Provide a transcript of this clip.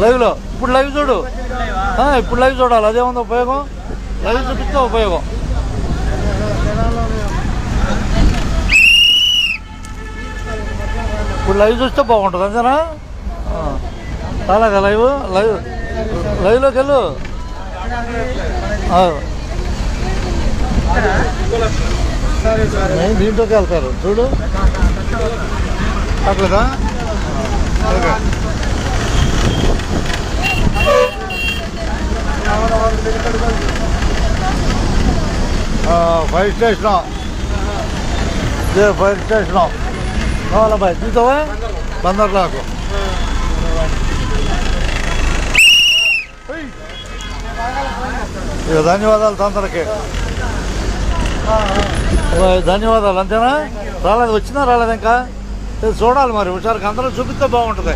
లైవ్లో ఇప్పుడు లైవ్ చూడు, ఇప్పుడు లైవ్ చూడాలి. అదేముంది ఉపయోగం, లైవ్ చూపిస్తే ఉపయోగం. ఇప్పుడు లైవ్ చూస్తే బాగుంటుంది అంతేనా? రాలేదా లైవ్లోకి వెళ్ళు. దీంట్లోకి వెళ్తారు చూడు. అట్లేదా? Okay. Fire station, fire station కావాలా బాయ్? చూసావా? బందర్లాకు. ఇక ధన్యవాదాలు తొందరకి. ధన్యవాదాలు అంతేనా? రాలేదు, వచ్చినా రాలేదు ఇంకా చూడాలి మరి. హుషారుకి అందరూ చూపిస్తే బాగుంటుంది.